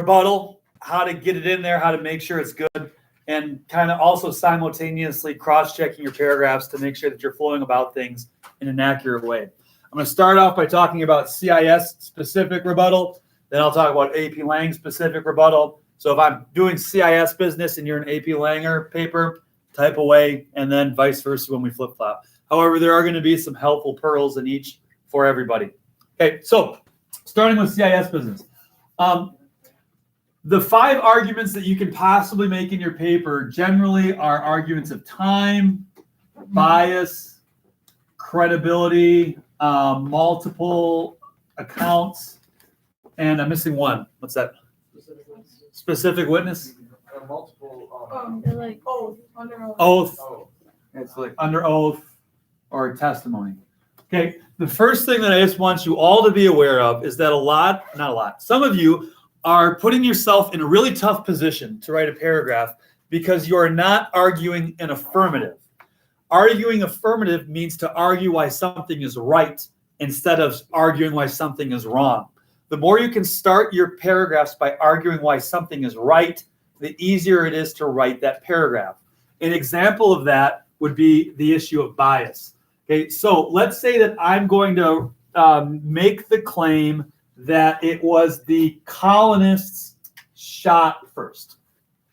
rebuttal, how to get it in there, how to make sure it's good, and kind of also simultaneously cross-checking your paragraphs to make sure that you're flowing about things in an accurate way. I'm going to start off by talking about CIS-specific rebuttal. Then I'll talk about AP Lang-specific rebuttal. So if I'm doing CIS business and you're an AP Langer paper, type away, and then vice versa when we flip-flop. However, there are going to be some helpful pearls in each for everybody. Okay, so starting with CIS business. The 5 arguments that you can possibly make in your paper generally are arguments of time, bias, credibility, multiple accounts, and I'm missing one. What's that? Specific witness? Multiple. They're like oath. Under oath. Oath. It's like under oath or testimony. Okay, the first thing that I just want you all to be aware of is that some of you are putting yourself in a really tough position to write a paragraph because you are not arguing an affirmative. Arguing affirmative means to argue why something is right instead of arguing why something is wrong. The more you can start your paragraphs by arguing why something is right, the easier it is to write that paragraph. An example of that would be the issue of bias. Okay, so let's say that I'm going to make the claim that it was the colonists shot first.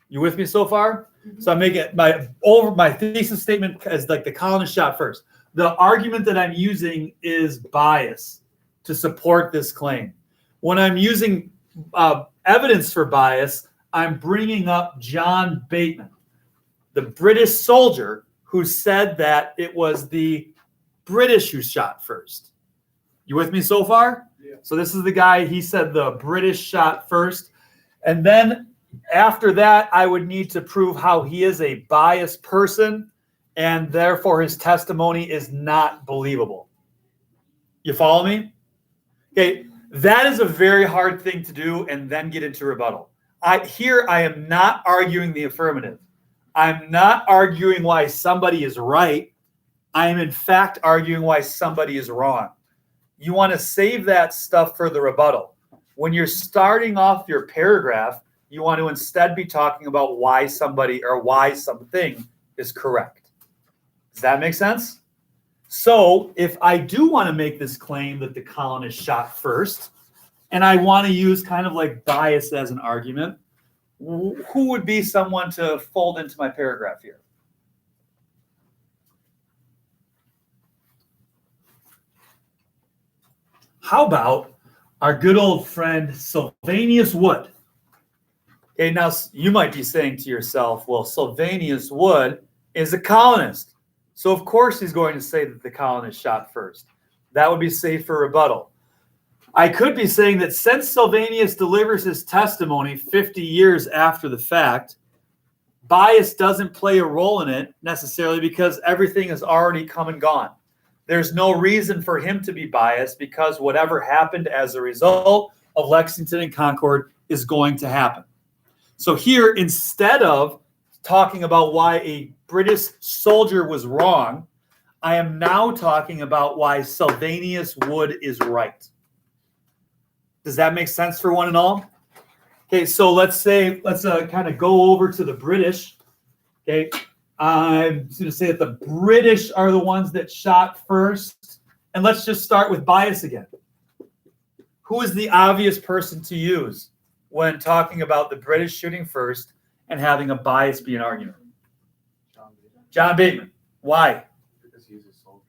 You with me so far? Mm-hmm. So I'm making my thesis statement as like the colonists shot first. The argument that I'm using is bias to support this claim. When I'm using evidence for bias, I'm bringing up John Bateman, the British soldier who said that it was the British who shot first. You with me so far? Yeah. So this is the guy, he said the British shot first. And then after that, I would need to prove how he is a biased person and therefore his testimony is not believable. You follow me? Okay, that is a very hard thing to do and then get into rebuttal. I am not arguing the affirmative. I'm not arguing why somebody is right. I am in fact arguing why somebody is wrong. You want to save that stuff for the rebuttal. When you're starting off your paragraph, you want to instead be talking about why somebody or why something is correct. Does that make sense? So if I do want to make this claim that the colonists shot first, and I want to use kind of like bias as an argument, who would be someone to fold into my paragraph here? How about our good old friend Sylvanus Wood? Okay, now you might be saying to yourself, well, Sylvanus Wood is a colonist. So of course he's going to say that the colonists shot first. That would be safe for rebuttal. I could be saying that since Sylvanus delivers his testimony 50 years after the fact, bias doesn't play a role in it necessarily because everything has already come and gone. There's no reason for him to be biased because whatever happened as a result of Lexington and Concord is going to happen. So here, instead of talking about why a British soldier was wrong, I am now talking about why Sylvanus Wood is right. Does that make sense for one and all? Okay, so let's kind of go over to the British. Okay, I'm going to say that the British are the ones that shot first. And let's just start with bias again. Who is the obvious person to use when talking about the British shooting first and having a bias be an argument? John Bateman. Why? Because he's a soldier.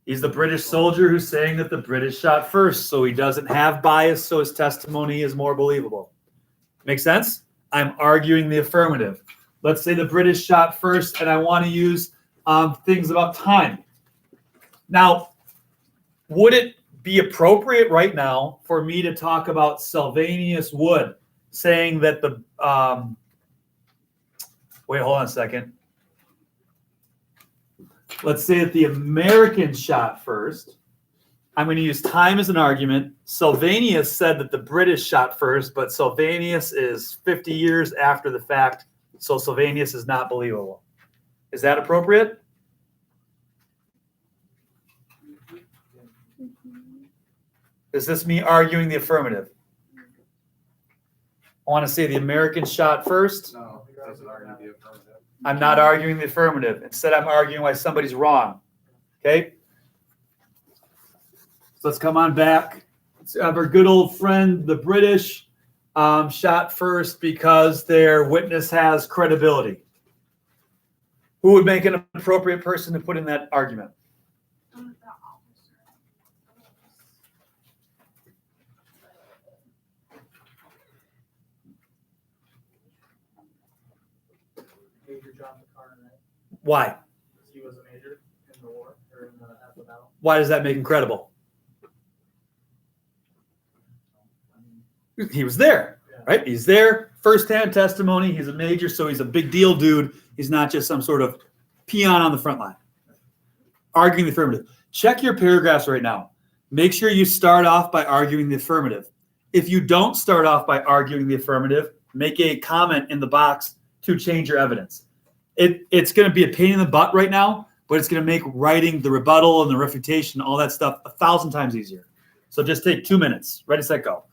He's the British soldier who's saying that the British shot first, so he doesn't have bias, so his testimony is more believable. Make sense? I'm arguing the affirmative. Let's say the British shot first, and I want to use things about time. Now, would it be appropriate right now for me to talk about Sylvanus Wood saying that the wait, hold on a second. Let's say that the Americans shot first. I'm going to use time as an argument. Sylvanus said that the British shot first, but Sylvanus is 50 years after the fact, so Sylvanus is not believable. Is that appropriate? Is this me arguing the affirmative? I want to say the Americans shot first. No, it doesn't argue the affirmative. I'm not arguing the affirmative. Instead, I'm arguing why somebody's wrong. Okay? So let's come on back. Let's have our good old friend, the British, shot first because their witness has credibility. Who would make an appropriate person to put in that argument? Major John McCartney. Why? He was a major in the war, or in the battle. Why does that make him credible? He was there, right? He's there, first-hand testimony. He's a major, so he's a big deal dude. He's not just some sort of peon on the front line. Arguing the affirmative. Check your paragraphs right now. Make sure you start off by arguing the affirmative. If you don't start off by arguing the affirmative, make a comment in the box to change your evidence. It's going to be a pain in the butt right now, but it's going to make writing the rebuttal and the refutation, all that stuff, 1,000 times easier. So just take 2 minutes. Ready, set, go.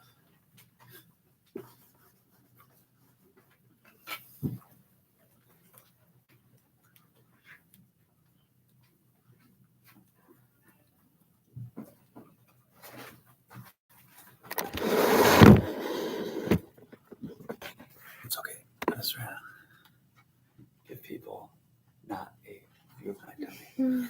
It's okay. That's right. Give people not a view of my dummy.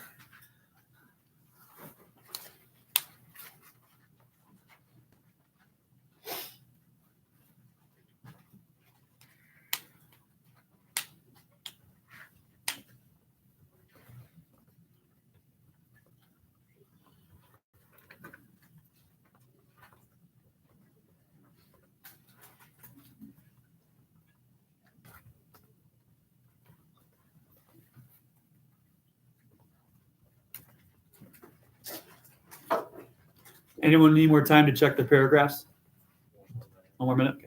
Anyone need more time to check the paragraphs? One more minute. Okay.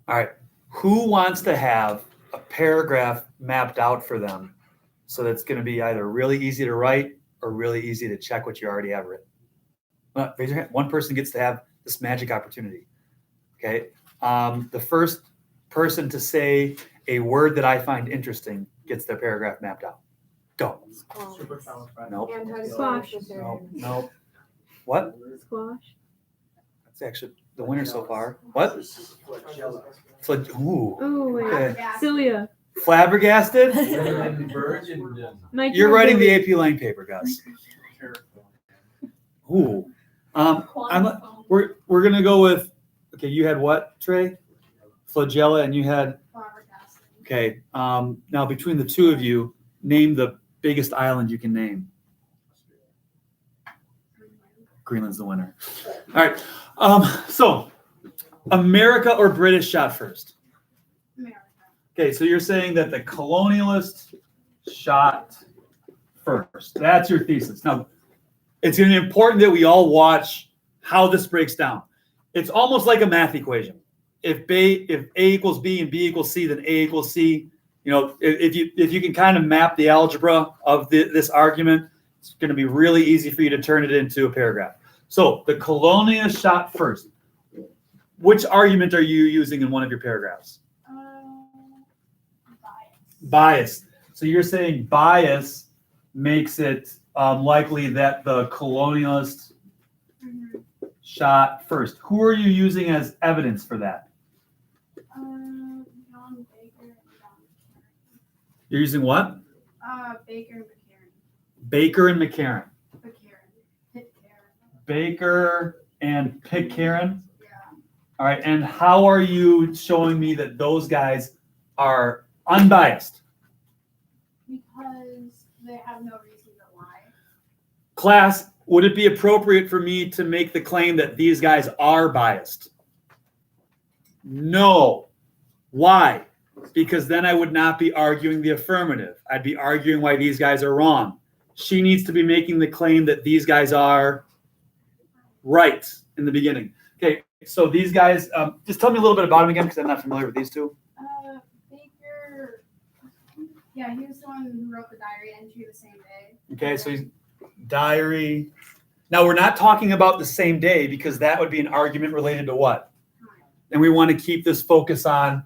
All right. Who wants to have a paragraph mapped out for them so that's going to be either really easy to write or really easy to check what you already have written? Raise your hand. One person gets to have this magic opportunity. Okay. The first person to say a word that I find interesting gets their paragraph mapped out. Go. Nope. Squash. Nope. What? Squash. That's actually the winner so far. What? Ooh. Oh, wait. Okay. Cilia. Flabbergasted? You're writing the AP Lang paper, Gus. Ooh. We're gonna go with. Okay, you had what, Trey? Flagella, and you had. Okay. Now between the two of you, name the biggest island you can name. Greenland's the winner. All right. So, America or British shot first? America. Okay, so you're saying that the colonialists shot first. That's your thesis. Now, it's going to be important that we all watch how this breaks down. It's almost like a math equation. If A equals B and B equals C, then A equals C. You know, if you can kind of map the algebra of this argument, it's going to be really easy for you to turn it into a paragraph. So the colonialists shot first. Which argument are you using in one of your paragraphs? Bias. So you're saying bias makes it likely that the colonialists shot first. Who are you using as evidence for that? John Baker and John McCarran. You're using what? Baker and McCarran. Baker and McCarran. Pitcairn. Baker and Pitcairn. Yeah. All right. And how are you showing me that those guys are unbiased? Because they have no reason to lie. Class, would it be appropriate for me to make the claim that these guys are biased? No. Why? Because then I would not be arguing the affirmative. I'd be arguing why these guys are wrong. She needs to be making the claim that these guys are right in the beginning. Okay, so these guys, just tell me a little bit about them again because I'm not familiar with these two. Baker, yeah, he was the one who wrote the diary entry the same day. Okay, so he's diary. Now, we're not talking about the same day because that would be an argument related to what? And we want to keep this focus on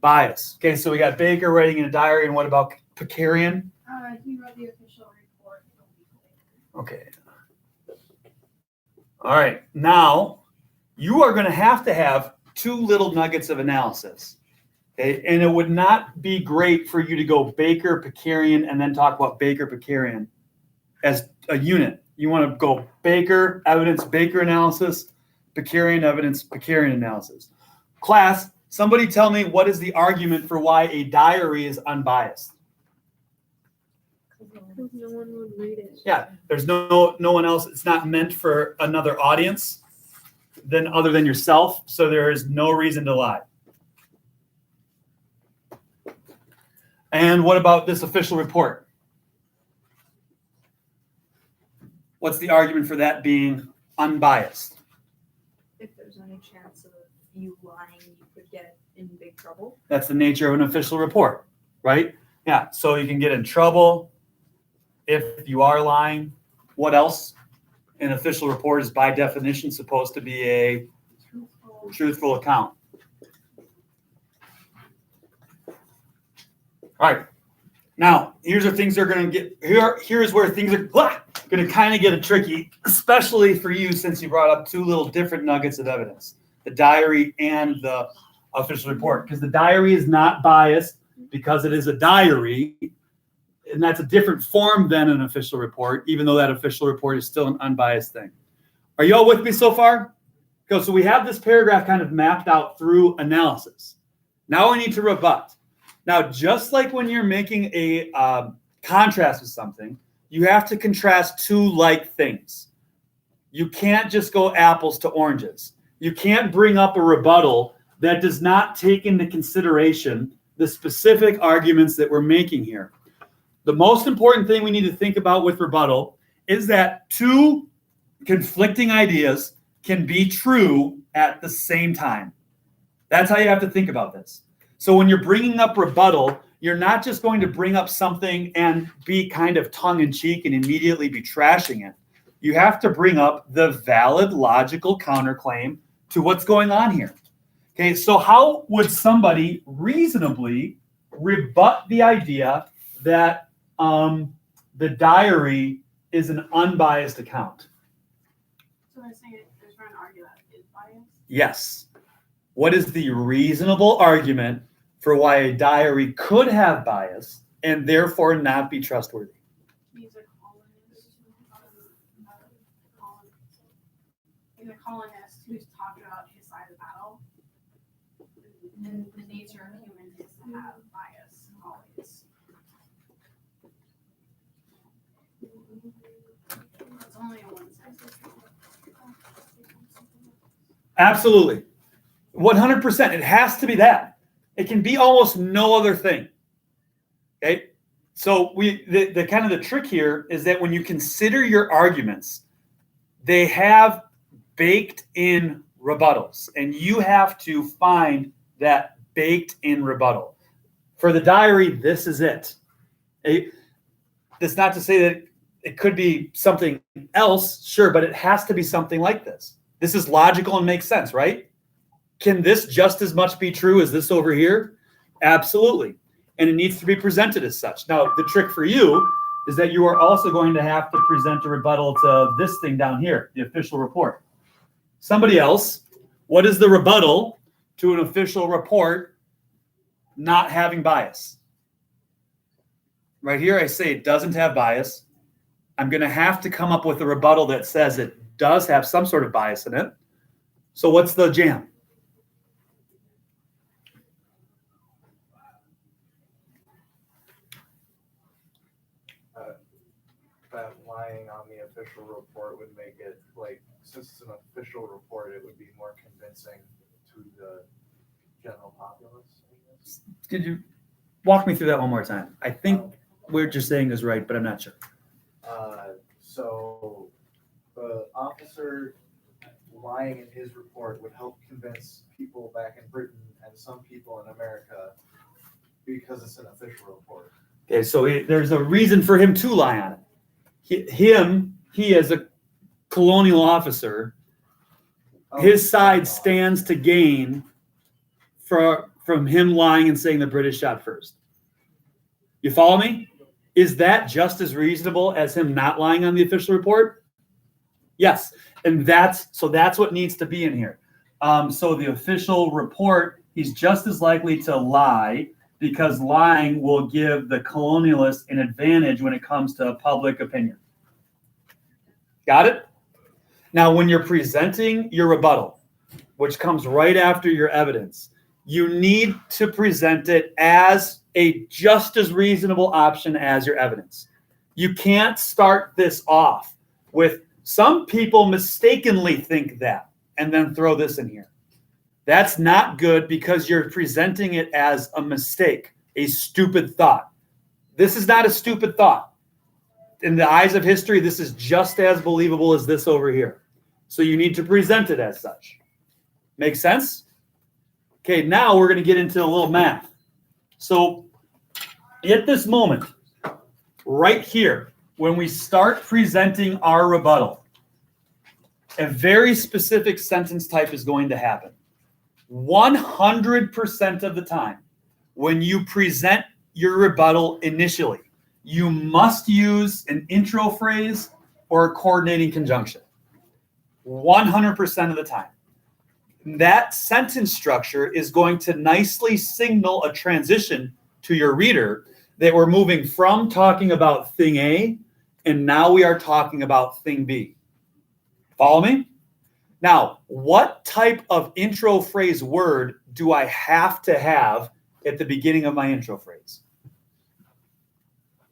bias. Okay, so we got Baker writing in a diary, and what about Picarian? He wrote the official report a week later. Okay. All right, now you are going to have two little nuggets of analysis. Okay, and it would not be great for you to go Baker, Picarian, and then talk about Baker, Picarian as a unit. You want to go Baker, evidence, Baker analysis, Picarian evidence, Picarian analysis. Class, somebody tell me what is the argument for why a diary is unbiased? Because no one would read it. Yeah, there's no one else. It's not meant for another audience other than yourself, so there is no reason to lie. And what about this official report? What's the argument for that being unbiased? If there's any chance of you lying, you could get in big trouble. That's the nature of an official report, right? Yeah, so you can get in trouble if you are lying. What else? An official report is by definition supposed to be a truthful account. All right. Now, here's where things are going to get. Here's where things are going to kind of get tricky, especially for you since you brought up two little different nuggets of evidence: the diary and the official report. Because the diary is not biased because it is a diary, and that's a different form than an official report, even though that official report is still an unbiased thing. Are you all with me so far? So we have this paragraph kind of mapped out through analysis. Now we need to rebut. Now, just like when you're making a contrast with something, you have to contrast two like things. You can't just go apples to oranges. You can't bring up a rebuttal that does not take into consideration the specific arguments that we're making here. The most important thing we need to think about with rebuttal is that two conflicting ideas can be true at the same time. That's how you have to think about this. So when you're bringing up rebuttal, you're not just going to bring up something and be kind of tongue-in-cheek and immediately be trashing it. You have to bring up the valid logical counterclaim to what's going on here. Okay, so how would somebody reasonably rebut the idea that the diary is an unbiased account? So they're saying they're trying to argue that it is biased? Yes. What is the reasonable argument for why a diary could have bias and therefore not be trustworthy? He's a colonist who's talking about his side of the battle. And the nature of humans is to have bias always. It's only a one sentence. Absolutely. 100%. It has to be that. It can be almost no other thing. Okay? So the kind of the trick here is that when you consider your arguments, they have baked in rebuttals, and you have to find that baked in rebuttal. For the diary, this is it. That's not to say that it could be something else, sure, but it has to be something like this. This is logical and makes sense, right? Can this just as much be true as this over here? Absolutely. And it needs to be presented as such. Now, the trick for you is that you are also going to have to present a rebuttal to this thing down here, the official report. Somebody else, what is the rebuttal to an official report not having bias? Right here, I say it doesn't have bias. I'm going to have to come up with a rebuttal that says it does have some sort of bias in it. So what's the jam? That lying on the official report would make it, like, since it's an official report, it would be more convincing to the general populace, I guess. Could you walk me through that one more time? I think what you're saying is right, but I'm not sure. So the officer lying in his report would help convince people back in Britain and some people in America because it's an official report. Okay, so there's a reason for him to lie on it. He as a colonial officer, his side stands to gain from him lying and saying the British shot first. You follow me? Is that just as reasonable as him not lying on the official report? Yes, and that's what needs to be in here. So the official report, he's just as likely to lie because lying will give the colonialist an advantage when it comes to public opinion. Got it? Now, when you're presenting your rebuttal, which comes right after your evidence, you need to present it as a just as reasonable option as your evidence. You can't start this off with some people mistakenly think that and then throw this in here. That's not good because you're presenting it as a mistake, a stupid thought. This is not a stupid thought. In the eyes of history, this is just as believable as this over here. So you need to present it as such. Make sense? Okay, now we're going to get into a little math. So at this moment, right here, when we start presenting our rebuttal, a very specific sentence type is going to happen. 100% of the time, when you present your rebuttal initially, you must use an intro phrase or a coordinating conjunction. 100% of the time. That sentence structure is going to nicely signal a transition to your reader that we're moving from talking about thing A and now we are talking about thing B. Follow me? Now, what type of intro phrase word do I have to have at the beginning of my intro phrase?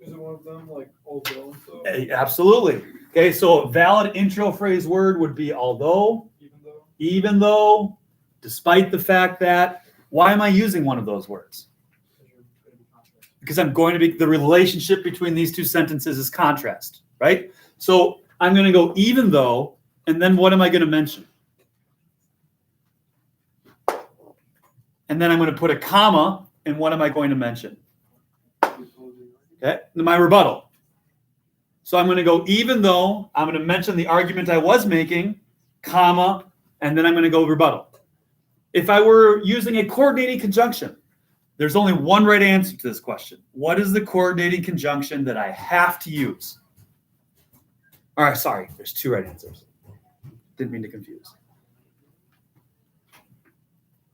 Is it one of them, like although? So? Absolutely. Okay, so a valid intro phrase word would be although, even though, despite the fact that. Why am I using one of those words? Because I'm going to be, the relationship between these two sentences is contrast, right? So I'm going to go even though, and then what am I going to mention? And then I'm going to put a comma, and what am I going to mention? Okay, my rebuttal. So I'm going to go even though, I'm going to mention the argument I was making, comma, and then I'm going to go rebuttal. If I were using a coordinating conjunction, there's only one right answer to this question. What is the coordinating conjunction that I have to use? All right, sorry, there's two right answers. Didn't mean to confuse.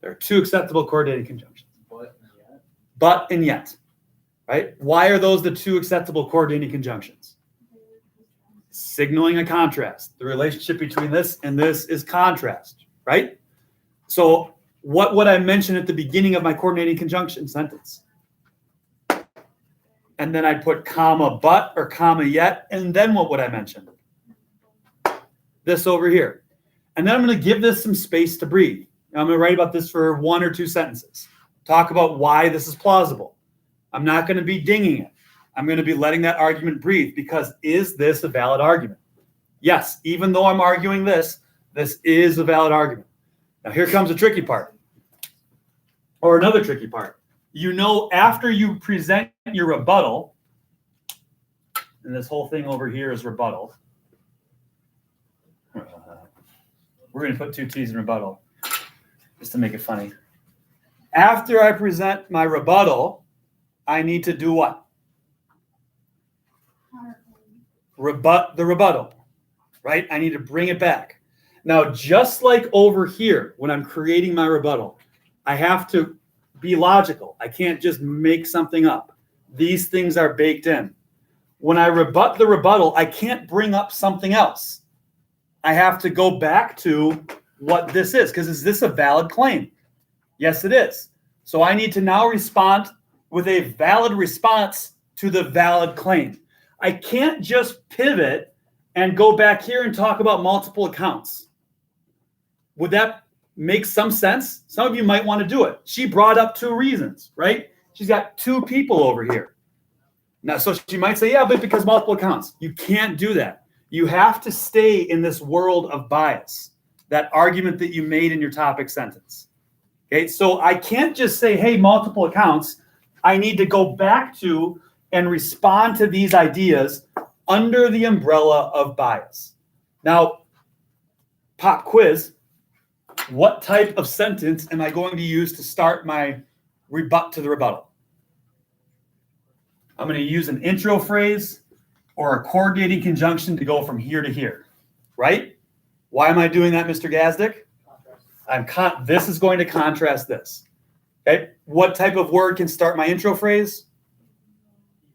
There are two acceptable coordinating conjunctions. But and yet. Right? Why are those the two acceptable coordinating conjunctions? Signaling a contrast. The relationship between this and this is contrast, right? So what would I mention at the beginning of my coordinating conjunction sentence? And then I'd put comma but or comma yet, and then what would I mention? This over here. And then I'm going to give this some space to breathe. I'm going to write about this for one or two sentences. Talk about why this is plausible. I'm not going to be dinging it. I'm going to be letting that argument breathe because is this a valid argument? Yes, even though I'm arguing this, this is a valid argument. Now here comes the tricky part. Or another tricky part. You know, after you present your rebuttal, and this whole thing over here is rebuttal. We're going to put two T's in rebuttal just to make it funny. After I present my rebuttal, I need to do what? Rebut the rebuttal, right? I need to bring it back. Now, just like over here, when I'm creating my rebuttal, I have to be logical. I can't just make something up. These things are baked in. When I rebut the rebuttal, I can't bring up something else. I have to go back to what this is, because is this a valid claim? Yes, it is. So I need to now respond with a valid response to the valid claim. I can't just pivot and go back here and talk about multiple accounts. Would that makes some sense. Some of you might want to do it. She brought up 2 reasons, right? She's got 2 people over here. Now, so she might say, yeah, but because multiple accounts. You can't do that. You have to stay in this world of bias, that argument that you made in your topic sentence. Okay, so I can't just say, hey, multiple accounts. I need to go back to and respond to these ideas under the umbrella of bias. Now, pop quiz, what type of sentence am I going to use to start my rebut to the rebuttal? I'm going to use an intro phrase or a coordinating conjunction to go from here to here, right? Why am I doing that, Mr. Gazdick? This is going to contrast this. Okay, what type of word can start my intro phrase?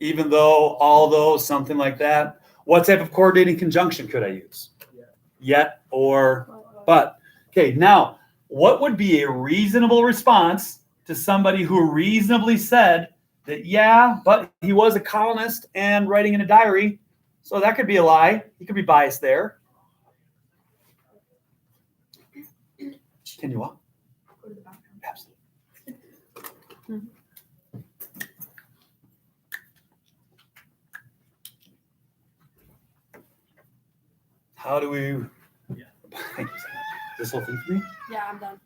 Even though, although, something like that. What type of coordinating conjunction could I use? Yet or but. Okay, now, what would be a reasonable response to somebody who reasonably said that, yeah, but he was a columnist and writing in a diary, so that could be a lie. He could be biased there. Can you walk? Go to the bathroom. Absolutely. How do we? Yeah. Thank you. This whole thing for me? Yeah, I'm done.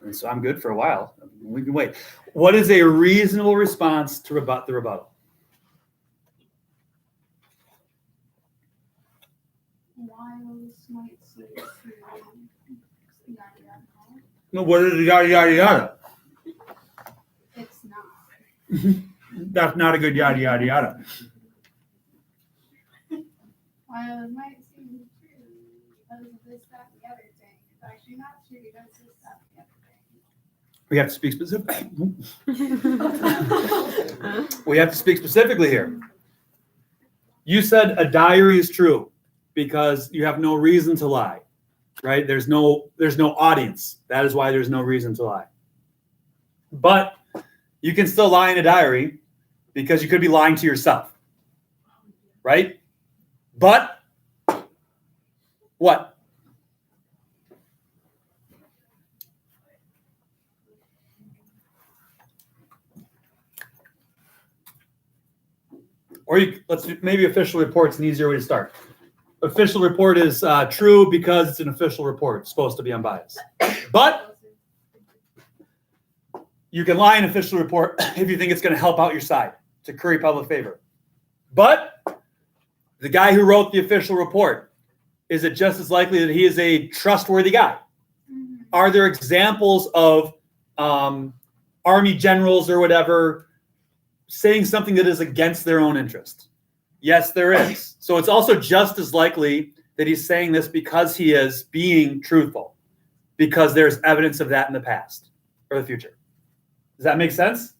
And so I'm good for a while. We can wait. What is a reasonable response to rebut the rebuttal? Wiles might say to yada yada. No, what is yada yada yada? It's not. That's not a good yada yada yada. Wiles might seem true because of this, that, and the other thing. It's actually not true because this, that, and the other thing. We have to speak specific. We have to speak specifically here. You said a diary is true because you have no reason to lie, right? There's no audience. That is why there's no reason to lie. But you can still lie in a diary because you could be lying to yourself, right? But what? Or let's do, maybe official report's an easier way to start. Official report is true because it's an official report. It's supposed to be unbiased. But you can lie in official report if you think it's going to help out your side to curry public favor. But the guy who wrote the official report, is it just as likely that he is a trustworthy guy? Mm-hmm. Are there examples of army generals or whatever saying something that is against their own interest? Yes, there is. So it's also just as likely that he's saying this because he is being truthful, because there's evidence of that in the past or the future. Does that make sense?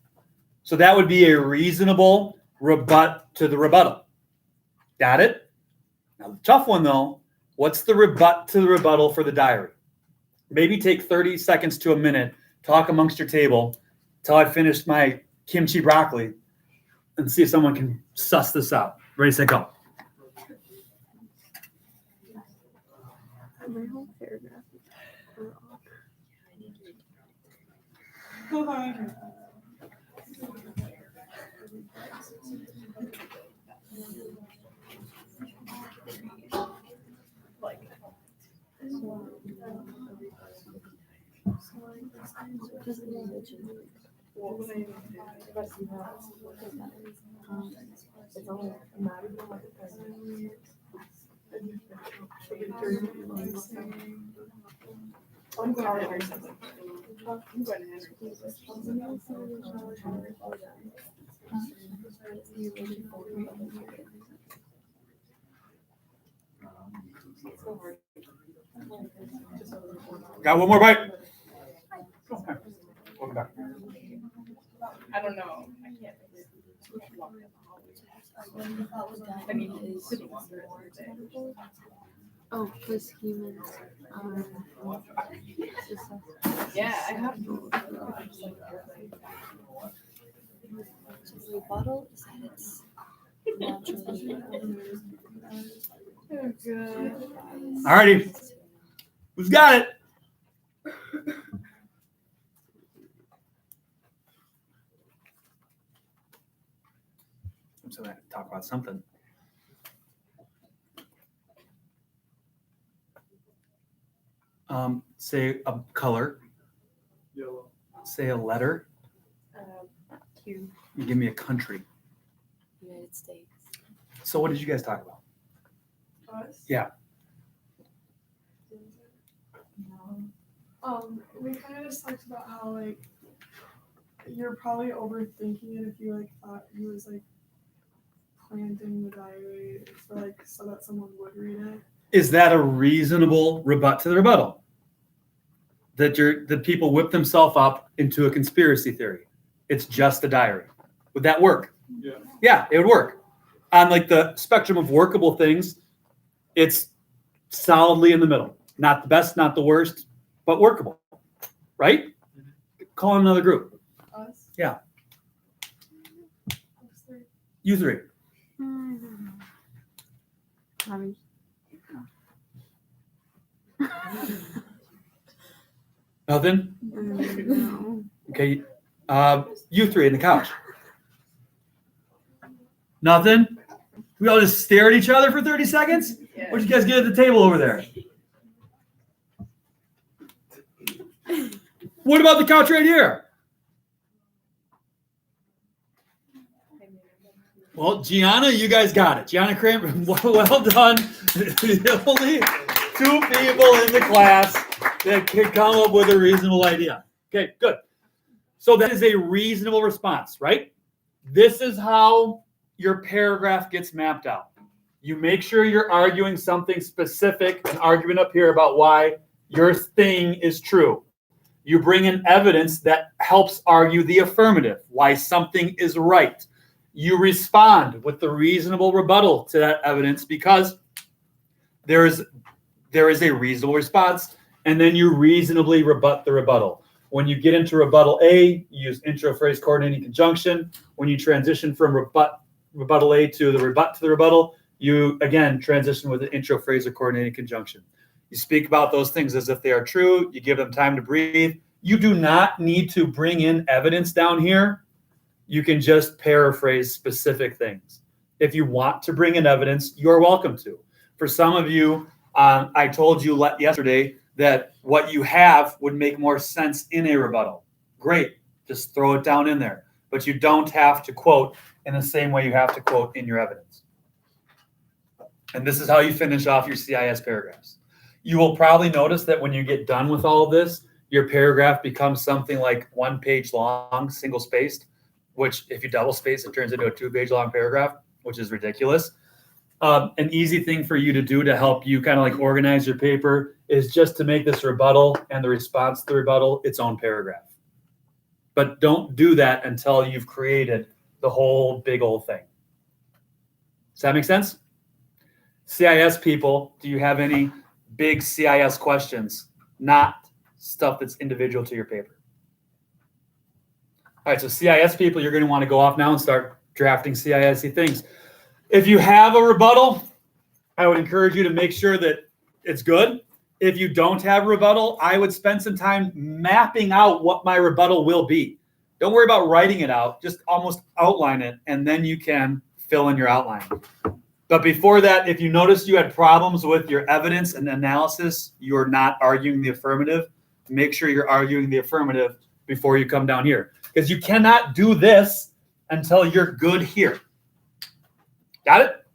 So that would be a reasonable rebut to the rebuttal. Got it? Now, the tough one, though, what's the rebut to the rebuttal for the diary? Maybe take 30 seconds to a minute, talk amongst your table until I finish my kimchi broccoli and see if someone can suss this out. Ready, set, go. My whole paragraph. Got one more bite. Okay. Welcome back. I don't know. I can't. I mean, is Oh, was humans. yeah, I have. Rebuttal is that it's naturally Oh, good. Alrighty. Who's got it? I'm just going to talk about something. Say a color. Yellow. Say a letter. Q. You give me a country. United States. So what did you guys talk about? Us? Yeah. We kind of just talked about how like you're probably overthinking it if you like thought he was like planting the diary for like so that someone would read it. Is that a reasonable rebut to the rebuttal? That people whip themselves up into a conspiracy theory. It's just a diary. Would that work? Yeah. Yeah, it would work. On like the spectrum of workable things, it's solidly in the middle. Not the best, not the worst, but workable. Right? Call in another group. Us? Yeah. Us three. You three. Nothing? No. Okay. You three in the couch. Nothing? We all just stare at each other for 30 seconds? Yeah. What'd you guys get at the table over there? What about the couch right here? Well, Gianna, you guys got it. Gianna Kramer, well done. The only two people in the class that could come up with a reasonable idea. Okay, good. So that is a reasonable response, right? This is how your paragraph gets mapped out. You make sure you're arguing something specific, an argument up here about why your thing is true. You bring in evidence that helps argue the affirmative, why something is right. You respond with the reasonable rebuttal to that evidence because there is a reasonable response, and then you reasonably rebut the rebuttal. When you get into rebuttal A, you use intro phrase coordinating conjunction. When you transition from rebuttal A to the rebut to the rebuttal, you again transition with an intro phrase or coordinating conjunction. You speak about those things as if they are true. You give them time to breathe. You do not need to bring in evidence down here. You can just paraphrase specific things. If you want to bring in evidence, you're welcome to. For some of you, I told you yesterday that what you have would make more sense in a rebuttal. Great, just throw it down in there. But you don't have to quote in the same way you have to quote in your evidence. And this is how you finish off your CIS paragraphs. You will probably notice that when you get done with all of this, your paragraph becomes something like 1 page long, single spaced, which if you double space, it turns into a 2 page long paragraph, which is ridiculous. An easy thing for you to do to help you kind of like organize your paper is just to make this rebuttal and the response to the rebuttal its own paragraph. But don't do that until you've created the whole big old thing. Does that make sense? CIS people, do you have any big CIS questions? Not stuff that's individual to your paper. All right, so CIS people, you're going to want to go off now and start drafting CIS-y things. If you have a rebuttal, I would encourage you to make sure that it's good. If you don't have a rebuttal, I would spend some time mapping out what my rebuttal will be. Don't worry about writing it out, just almost outline it, and then you can fill in your outline. But before that, if you notice you had problems with your evidence and analysis, you're not arguing the affirmative, make sure you're arguing the affirmative before you come down here. Because you cannot do this until you're good here. Got it?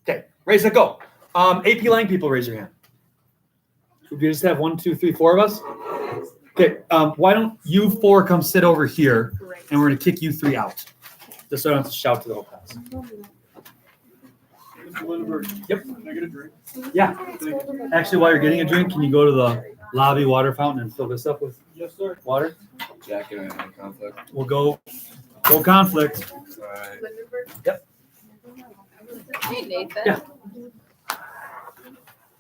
Okay, raise it, go. AP Lang people, raise your hand. Would you just have 1, 2, 3, 4 of us? Okay, why don't you 4 come sit over here, and we're going to kick you 3 out. Just so I don't have to shout to the whole class. Yep. Can I get a drink? Yeah. Actually, while you're getting a drink, can you go to the lobby water fountain and fill this up with Yes, sir. water? Jack and I had conflict. We'll go conflict. Alright. Yep. Hey, Nathan. Yeah.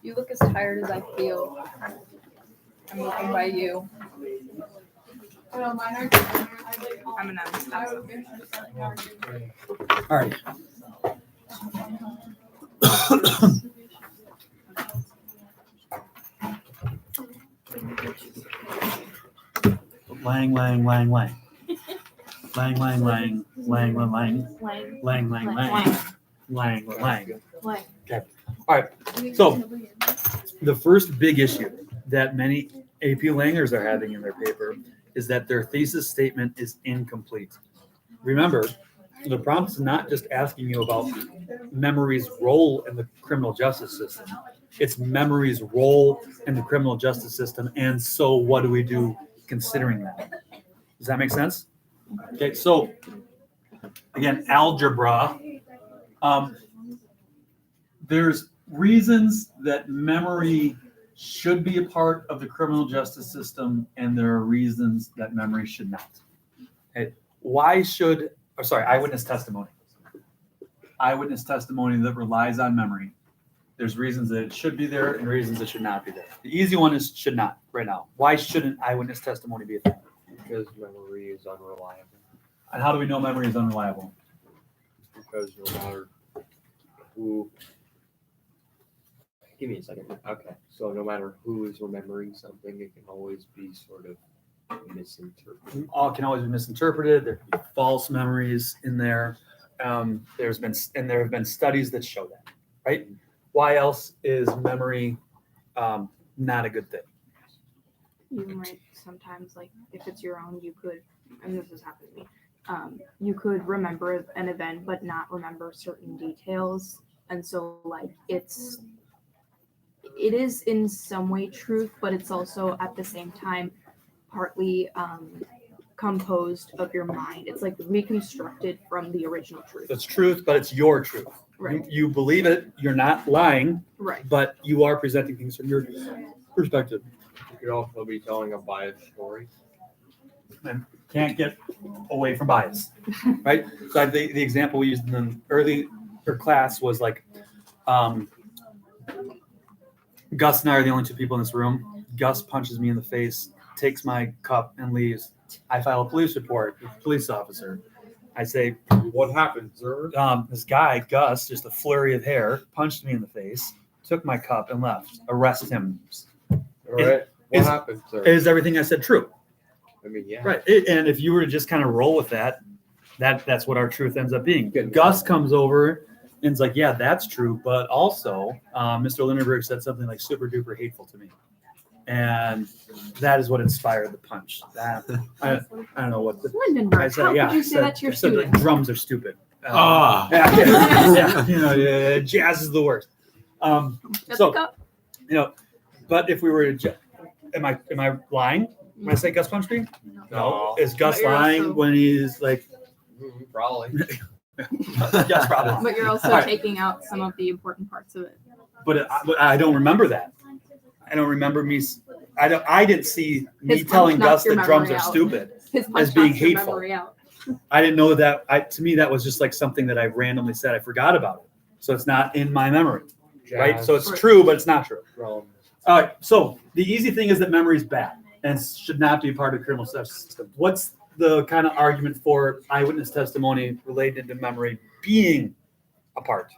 You look as tired as I feel. I'm looking by you. Oh, mine are. I'm an All right. Lang, lang, lang, lang. Lang, lang, lang, lang, lang, lang, Lang. lang, lang, lang, lang, lang. Lang. Okay. All right. So the first big issue that many AP Langers are having in their paper is that their thesis statement is incomplete. Remember, the prompt is not just asking you about memory's role in the criminal justice system. It's memory's role in the criminal justice system. And so what do we do considering that? Does that make sense? Okay, so again, algebra. There's reasons that memory should be a part of the criminal justice system, and there are reasons that memory should not. Okay, eyewitness testimony. Eyewitness testimony that relies on memory. There's reasons that it should be there and reasons it should not be there. The easy one is should not right now. Why shouldn't eyewitness testimony be a thing? Because memory is unreliable. And how do we know memory is unreliable? Because no matter who. Give me a second. Okay. So no matter who is remembering something, it can always be sort of misinterpreted. All can always be misinterpreted. There can be false memories in there. There have been studies that show that, right? Why else is memory not a good thing? You might sometimes, like, if it's your own, you could, and this has happened to me, you could remember an event but not remember certain details. And so, like, it is in some way truth, but it's also at the same time partly composed of your mind. It's like reconstructed from the original truth. It's truth, but it's your truth. Right. You believe it. You're not lying, Right. but you are presenting things from your perspective. You could also be telling a biased story. And can't get away from bias, right? So the example we used in the earlier class was like, Gus and I are the only two people in this room. Gus punches me in the face, takes my cup and leaves. I file a police report with a police officer. I say, What happened, sir? this guy, Gus, just a flurry of hair, punched me in the face, took my cup and left. Arrest him. All right. What is- happened, sir? Is everything I said true? I mean, yeah. Right. And if you were to just kind of roll with that, that's what our truth ends up being. Good. Gus comes over and is like, yeah, that's true. But also, Mr. Lindenberg said something like super duper hateful to me. And that is what inspired the punch. I don't know what the. Lindenberg, I said, how yeah, could you say that to your I said, like, students? drums are stupid. Ah. Yeah, jazz is the worst. So, but if we were to, am I lying when I say Gus punched me? No. Is Gus But you're lying also- when he's like, Probably. yes, probably. But you're also All right. taking out some of the important parts of it. But I don't remember that. I don't remember me. I didn't see me His punch telling knocked Gus your that drums are memory out. stupid. His As punch being knocks your hateful. memory out. I didn't know that. To me, that was just like something that I randomly said. I forgot about it, so it's not in my memory, right? So it's Right. true, but it's not true. Wrong. All right. So the easy thing is that memory is bad and should not be part of the criminal justice system. What's the kind of argument for eyewitness testimony related to memory being a part?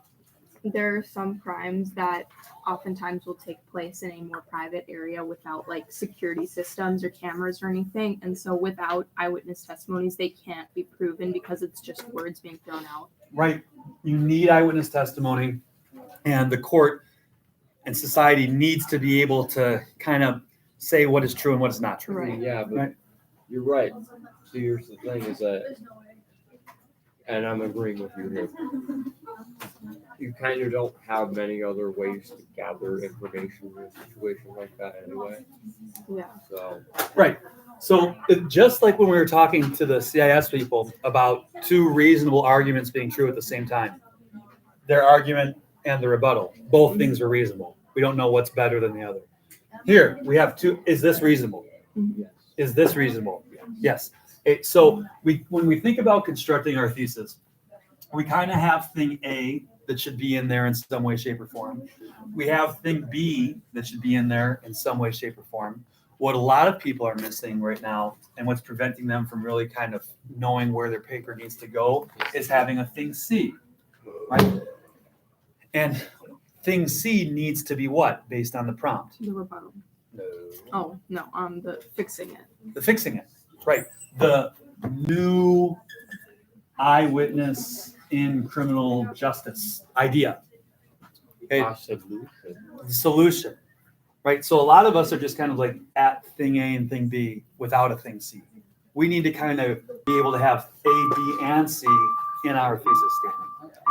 There are some crimes that oftentimes will take place in a more private area without like security systems or cameras or anything. And so without eyewitness testimonies, they can't be proven because it's just words being thrown out. Right. You need eyewitness testimony, and the court and society needs to be able to kind of say what is true and what is not true. Right. Yeah, but Right. you're right. So here's the thing is that, and I'm agreeing with you here, you kind of don't have many other ways to gather information in a situation like that anyway. Yeah. So, Right. So just like when we were talking to the CIS people about two reasonable arguments being true at the same time, their argument and the rebuttal, both things are reasonable. We don't know what's better than the other. Here we have two. Is this reasonable? yes. Is this reasonable? Yes. So when we think about constructing our thesis, we kind of have thing A that should be in there in some way, shape, or form. We have thing B that should be in there in some way, shape, or form. What a lot of people are missing right now, and what's preventing them from really kind of knowing where their paper needs to go, is having a thing C, right? And thing C needs to be what based on the prompt? The rebuttal. Oh, no, the fixing it. The fixing it, right? The new eyewitness in criminal justice idea. Okay, the solution, right? So a lot of us are just kind of like at thing A and thing B without a thing C. We need to kind of be able to have A, B, and C in our thesis statement.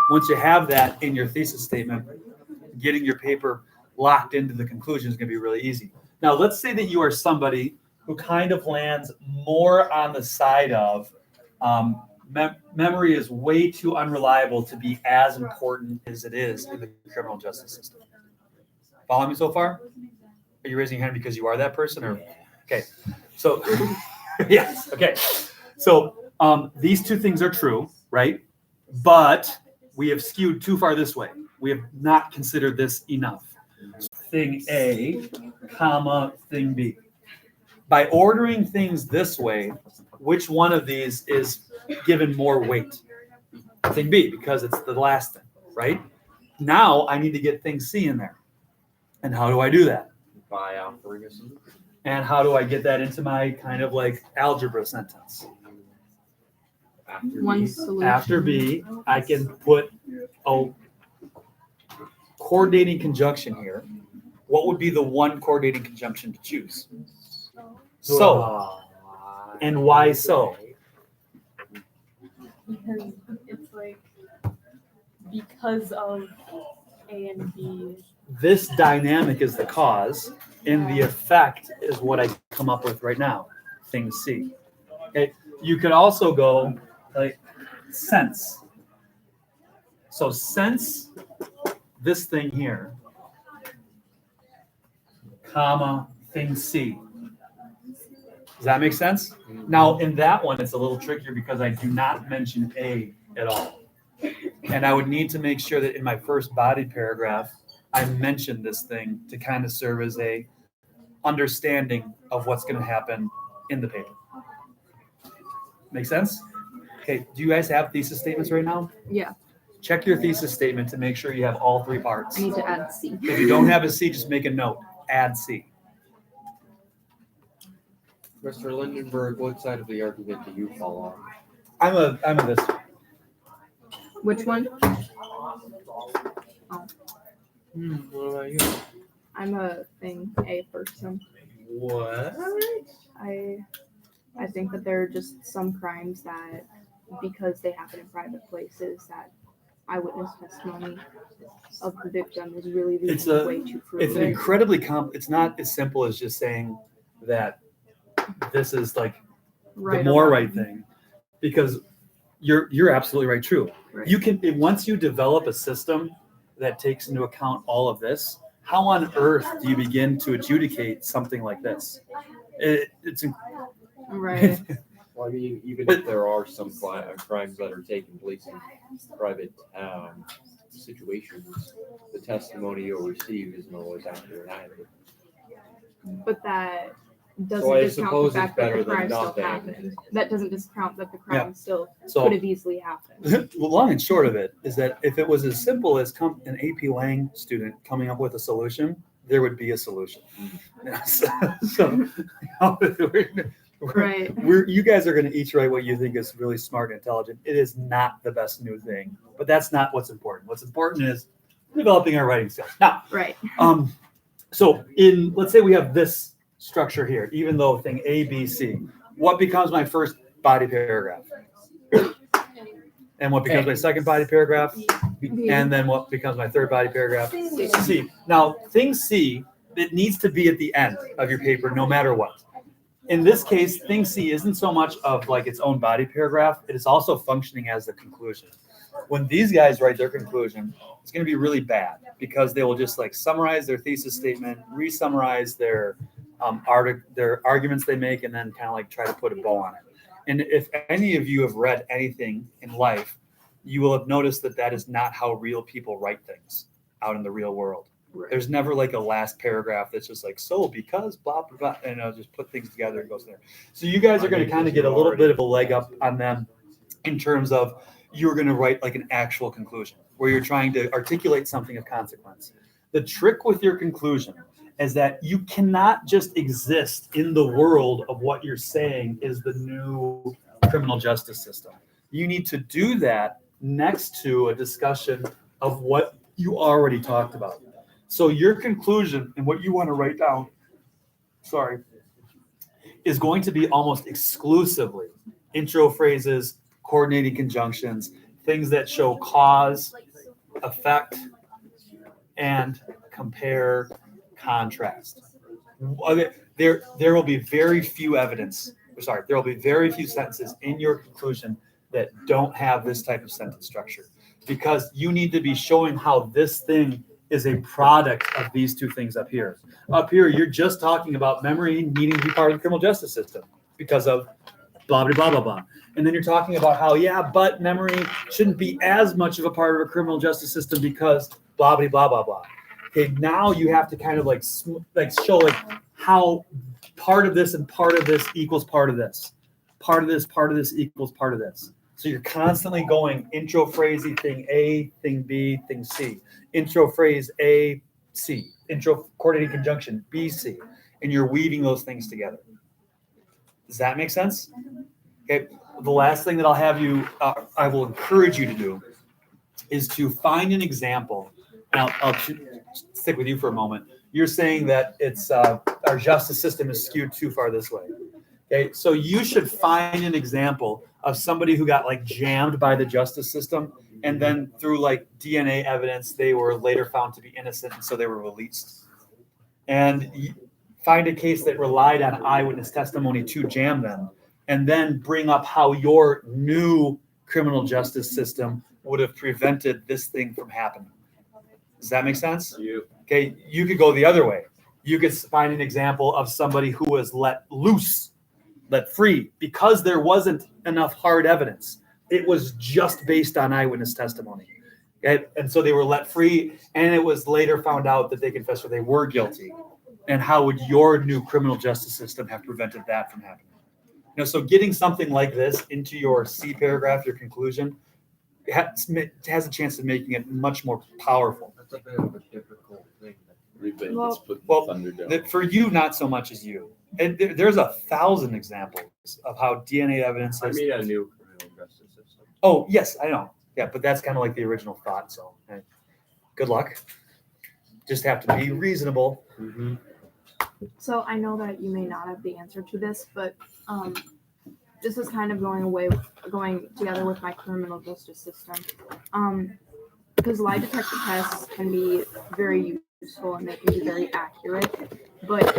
Once you have that in your thesis statement, getting your paper locked into the conclusion is going to be really easy. Now, let's say that you are somebody who kind of lands more on the side of memory is way too unreliable to be as important as it is in the criminal justice system. Follow me so far? Are you raising your hand because you are that person, or okay? So yes, okay. So these two things are true, right? But we have skewed too far this way. We have not considered this enough. Thing A, comma, thing B. By ordering things this way, which one of these is given more weight? Thing B, because it's the last thing, right? Now I need to get thing C in there. And how do I do that? By offering a solution. And how do I get that into my kind of like algebra sentence? After B, I can put a coordinating conjunction here. What would be the one coordinating conjunction to choose? So. And why so? Because it's like because of A and B. This dynamic is the cause, and the effect is what I come up with right now. Thing C. Okay. You could also go like sense. So sense this thing here, comma, thing C. Does that make sense? Now, in that one, it's a little trickier because I do not mention A at all. And I would need to make sure that in my first body paragraph, I mention this thing to kind of serve as a understanding of what's going to happen in the paper. Make sense? Okay, do you guys have thesis statements right now? Yeah, Check your thesis statement to make sure you have all three parts. I need to add C. If you don't have a C, just make a note. Add C. Mr. Lindenberg, what side of the argument do you fall on? I'm a this. Which one? What about you? I'm a thing A person. What? I think that there are just some crimes that, because they happen in private places, that eyewitness testimony of the victim is really It's way too It's an fluid. incredibly it's not as simple as just saying that this is like Right the more or right wrong. thing, because you're absolutely right. True. Right. You can once you develop a system that takes into account all of this, how on earth do you begin to adjudicate something like this? It's Right. Well, I mean, even if there are some crimes that are taking place in private situations, the testimony you'll receive isn't always accurate either. But that doesn't So I discount the suppose fact it's that better the than crime still nothing. happened. That doesn't discount that the crime still so could have easily happened. the long and short of it is that if it was as simple as an AP Lang student coming up with a solution, there would be a solution. So Right. you guys are going to each write what you think is really smart and intelligent. It is not the best new thing, but that's not what's important. What's important is developing our writing skills. Now, Right. so let's say we have this structure here, even though thing A, B, C, what becomes my first body paragraph? And what becomes my second body paragraph? And then what becomes my third body paragraph? C. Now, thing C, it needs to be at the end of your paper, no matter what. In this case, thing C isn't so much of like its own body paragraph, it is also functioning as the conclusion. When these guys write their conclusion, it's going to be really bad because they will just like summarize their thesis statement, re-summarize their arguments they make, and then kind of like try to put a bow on it. And if any of you have read anything in life, you will have noticed that that is not how real people write things out in the real world. Right. There's never like a last paragraph that's just like, so because blah, blah, blah, and I'll just put things together and goes there. So you guys are going to kind of get a little bit of a leg up on them in terms of you're going to write like an actual conclusion where you're trying to articulate something of consequence. The trick with your conclusion is that you cannot just exist in the world of what you're saying is the new criminal justice system. You need to do that next to a discussion of what you already talked about. So your conclusion and what you want to write down, is going to be almost exclusively intro phrases, coordinating conjunctions, things that show cause, effect, and compare, contrast. There will be very few there will be very few sentences in your conclusion that don't have this type of sentence structure, because you need to be showing how this thing is a product of these two things up here. Up here, you're just talking about memory needing to be part of the criminal justice system because of blah, blah, blah, blah, blah. And then you're talking about how, but memory shouldn't be as much of a part of a criminal justice system because blah, blah, blah, blah, blah. Okay, now you have to kind of like show like how part of this and part of this equals part of this. Part of this equals part of this. So you're constantly going intro phrasey, thing A, thing B, thing C. Intro phrase A, C. Intro coordinating conjunction, B, C. And you're weaving those things together. Does that make sense? Okay. The last thing that I'll have you, I will encourage you to do is to find an example. And I'll stick with you for a moment. You're saying that it's our justice system is skewed too far this way. Okay, so you should find an example of somebody who got like jammed by the justice system, and then through like DNA evidence, they were later found to be innocent, and so they were released. And find a case that relied on eyewitness testimony to jam them, and then bring up how your new criminal justice system would have prevented this thing from happening. Does that make sense? Yeah. Okay, you could go the other way. You could find an example of somebody who was let free, because there wasn't enough hard evidence. It was just based on eyewitness testimony. Okay? And so they were let free, and it was later found out that they confessed or they were guilty. And how would your new criminal justice system have prevented that from happening? So getting something like this into your C paragraph, your conclusion, has a chance of making it much more powerful. That's a bit of a difficult thing. Everybody gets put thunder down. For you, not so much as you. And there's 1,000 examples of how DNA evidence I has... mean, a new criminal justice system. Oh, yes, I know. Yeah, but that's kind of like the original thought. So good luck. Just have to be reasonable. Mm-hmm. So I know that you may not have the answer to this, but this is kind of going together with my criminal justice system. Because lie detector tests can be very useful and they can be very accurate, but